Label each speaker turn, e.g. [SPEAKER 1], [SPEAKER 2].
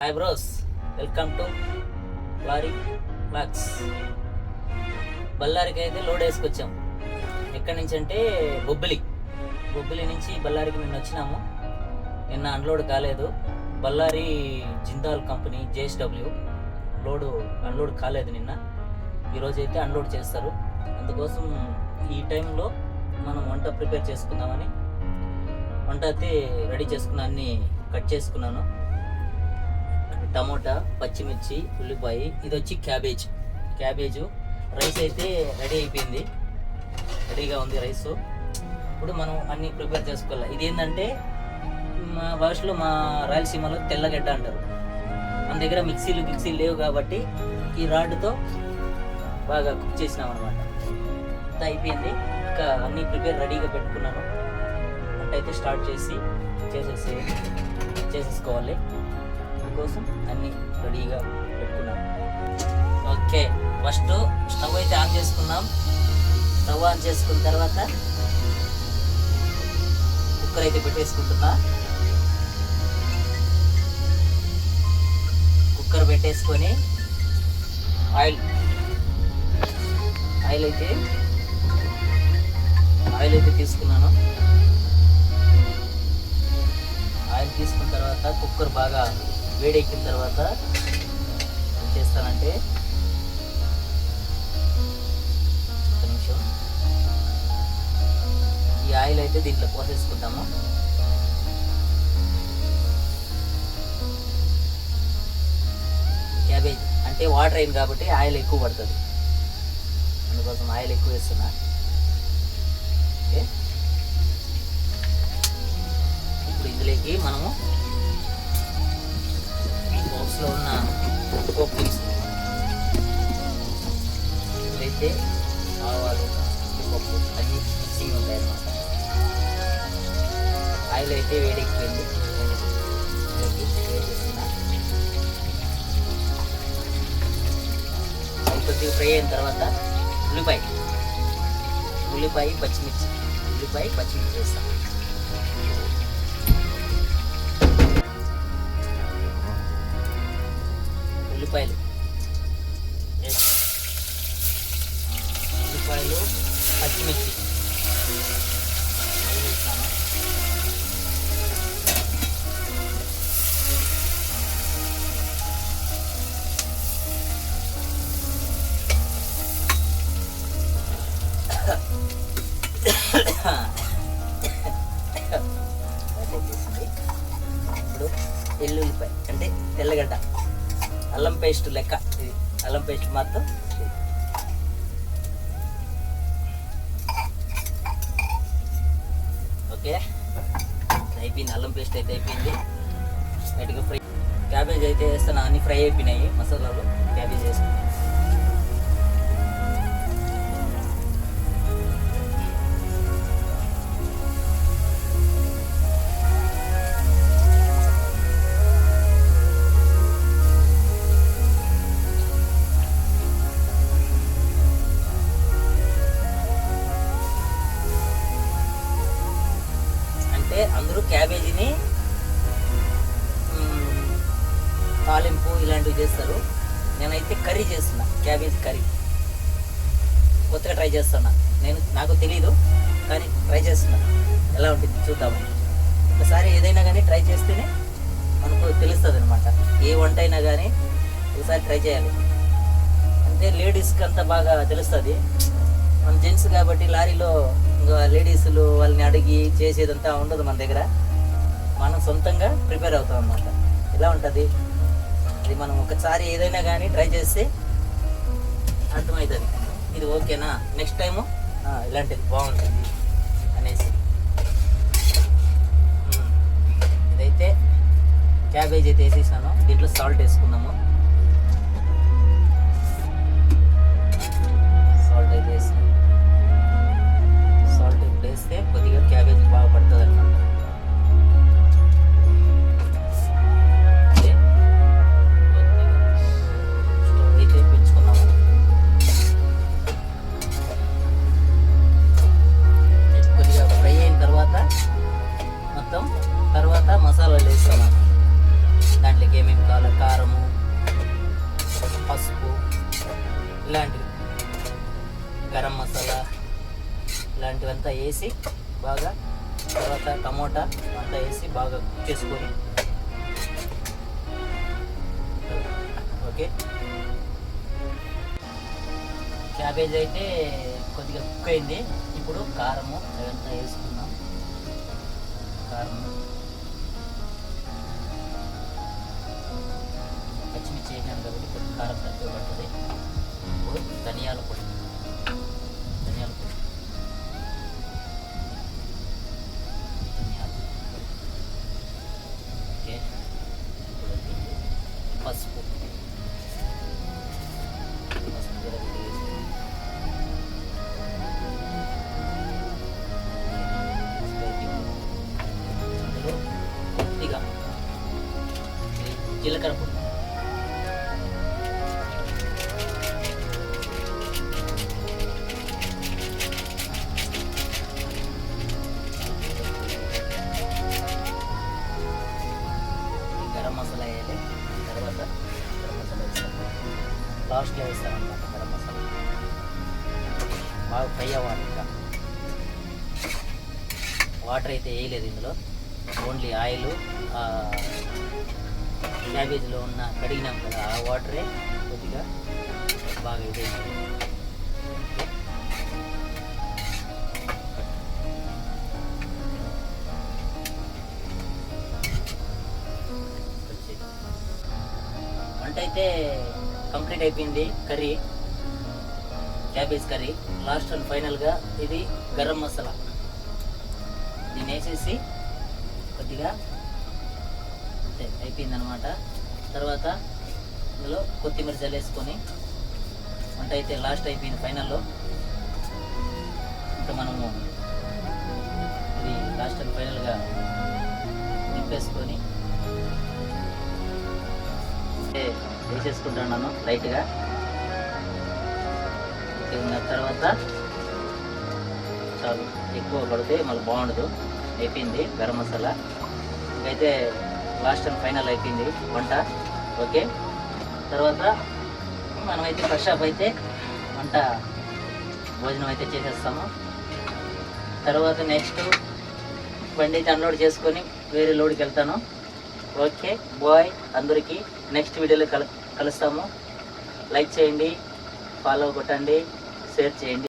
[SPEAKER 1] Hi bros, welcome to lorry blogs. బళ్ళారికి అయితే load వేసుకొచ్చాం. ఎక్కడి నుంచి అంటే బొబ్బిలి నుంచి బళ్ళారికి నిన్న వచ్చినాము. నిన్న అన్లోడ్ కాలేదు. Bellary Jindal company JSW unload కాలేదు నిన్న. ఈరోజు అయితే అన్లోడ్ చేస్తారు. అందుకోసం ఈ టైంలో మనం వంట ప్రిపేర్ చేసుకుందామని వంట అయితే రెడీ చేసుకున్నా, అన్ని కట్ చేసుకున్నాను. టమోటా, పచ్చిమిర్చి, ఉల్లిపాయ, ఇది వచ్చి క్యాబేజు. రైస్ అయితే రెడీగా ఉంది రైస్. ఇప్పుడు మనం అన్నీ ప్రిపేర్ చేసుకోవాలి. ఇది ఏంటంటే మా భాషలో, మా రాయలసీమలో తెల్లగడ్డ అంటారు. మన దగ్గర మిక్సీలు లేవు కాబట్టి ఈ రాడ్తో బాగా కుక్ చేసినాం అనమాట. అంతా అయిపోయింది. ఇంకా అన్నీ ప్రిపేర్ రెడీగా పెట్టుకున్నాను. వంట అయితే స్టార్ట్ చేసేసుకోవాలి. కోసం అన్ని రెడీగా పెట్టుకున్నాం. ఓకే, ఫస్ట్ స్టవ్ అయితే ఆన్ చేసుకున్నాం. స్టవ్ ఆన్ చేసుకున్న తర్వాత కుక్కర్ అయితే పెట్టేసుకుంటున్నా. కుక్కర్ పెట్టేసుకొని ఆయిల్ అయితే తీసుకున్నాను. ఆయిల్ తీసుకున్న తర్వాత కుక్కర్ బాగా వేడెక్కిన తర్వాత ఏం చేస్తానంటే, ఒక నిమిషం, ఈ ఆయిల్ అయితే దీంట్లో పోసేసుకుంటాము. క్యాబేజ్ అంటే వాటర్ అయింది కాబట్టి ఆయిల్ ఎక్కువ పడుతుంది. అందుకోసం ఆయిల్ ఎక్కువ వేస్తున్నా. ఓకే, ఇప్పుడు ఇందులోకి మనము బాక్స్లో ఉన్న పోప్ దినుసు అయితే ఆవాలు, పప్పు అన్నీ మిక్సింగ్ ఉంటాయి అన్నమాట. ఆయిల్ అయితే వేడెక్కిపోయింది. వేసేస్తున్నా. అది కొద్దిగా ఫ్రై అయిన తర్వాత ఉల్లిపాయ పచ్చిమిర్చి వేస్తాను. ఉల్లిపాయలు, పచ్చిమిర్చి వేస్తాను. ఇప్పుడు ఎల్లుల్లిపాయ అంటే తెల్లగడ్డ, అల్లం పేస్ట్ లెక్క. ఇది అల్లం పేస్ట్ మాత్రం. ఓకే, అయిపోయింది. అల్లం పేస్ట్ అయితే అయిపోయింది. లైట్గా ఫ్రై. క్యాబేజ్ అయితే వేస్తాను. అన్నీ ఫ్రై అయిపోయినాయి. మసాలాలు క్యాబేజ్ వేసుకున్నాను. అందరూ క్యాబేజీని తాలింపు ఇలాంటివి చేస్తారు. నేనైతే కర్రీ చేస్తున్నా. క్యాబేజీ కర్రీ కొత్తగా ట్రై చేస్తున్నా. నాకు తెలీదు, కానీ ట్రై చేస్తున్నా. ఎలా ఉంటుంది చూద్దామని. ఒకసారి ఏదైనా కానీ ట్రై చేస్తేనే మనకు తెలుస్తుంది అనమాట. ఏ వంట అయినా కానీ ఒకసారి ట్రై చేయాలి. అంటే లేడీస్కి అంత బాగా తెలుస్తుంది. మన జెంట్స్ కాబట్టి లారీలో ఇంకా లేడీస్లు వాళ్ళని అడిగి చేసేదంతా ఉండదు మన దగ్గర. మనం సొంతంగా ప్రిపేర్ అవుతాం అన్నమాట. ఎలా ఉంటుంది అది, మనం ఒకసారి ఏదైనా కానీ ట్రై చేస్తే అర్థమవుతుంది. ఇది ఓకేనా, నెక్స్ట్ టైము ఇలాంటిది బాగుంటుంది అనేసి. ఇదైతే క్యాబేజ్ అయితే వేసేసాను. దీంట్లో సాల్ట్ వేసుకుందాము. సాల్ట్ అయితే వేసాను. సాల్ట్ ఇప్పుడు వేస్తే కొద్దిగా క్యాబేజీ బాగా పడుతుంది అన్నమాట. స్టవ్ అయితే పెంచుకున్నాము. కొద్దిగా ఫ్రై అయిన తర్వాత మొత్తం తర్వాత మసాలాలు వేస్తాము. దాంట్లోకి ఏమేమి కావాలో అంతా వేసి బాగా, తర్వాత టమోటా అంతా వేసి బాగా కుక్ చేసుకొని, ఓకే. క్యాబేజ్ అయితే కొద్దిగా కుక్ అయింది. ఇప్పుడు కారము అదంతా వేసుకున్నాం. కారము, పచ్చిమిర్చి వేసాను కాబట్టి కొద్దిగా కారం తక్కువ పడుతుంది. ఇప్పుడు ధనియాల పొడి, ధనియాల పొడి, ఓకే. ఇప్పుడు పసుపు, అందులో కొద్దిగా జీలకర్ర పొడి, గరం మసాలా వేయాలి. తర్వాత గరం మసాలా వేస్తాను, లాస్ట్లో వేస్తాను అన్నమాట. గరం మసాలా బాగా ఫ్రై అవ్వాలి. ఇంకా వాటర్ అయితే వేయలేదు ఇందులో, ఓన్లీ ఆయిల్, క్యాబేజీలో ఉన్న కడిగినాం కదా ఆ వాటరే కొద్దిగా బాగా ఇదైంది. వంట అయితే కంప్లీట్ అయిపోయింది. Curry, cabbage curry. Last and ఫైనల్గా ఇది గరం మసాలా, దీన్ని వేసేసి కొద్దిగా అంతే అయిపోయింది అనమాట. తర్వాత ఇందులో కొత్తిమీర చల్లేసుకొని వంట అయితే లాస్ట్ అయిపోయింది ఫైనల్లో. ఇంకా మనము ఇది లాస్ట్ అండ్ ఫైనల్గా నింపేసుకొని వేసేసుకుంటున్నాను లైట్గా. ఉన్న తర్వాత చాలు, ఎక్కువ పడితే మళ్ళీ బాగుండదు. అయిపోయింది గరం మసాలా. ఇంకైతే లాస్ట్ అండ్ ఫైనల్ అయిపోయింది వంట, ఓకే. తర్వాత మనమైతే ఫ్రెష్ అప్ అయితే వంట భోజనం అయితే చేసేస్తాము. తర్వాత నెక్స్ట్ బండి అయితే అన్లోడ్ చేసుకొని వేరే లోడ్కి వెళ్తాను. ఓకే బాయ్ అందరికీ. నెక్స్ట్ వీడియోలో కలుస్తాము. లైక్ చేయండి, ఫాలో కొట్టండి, షేర్ చేయండి.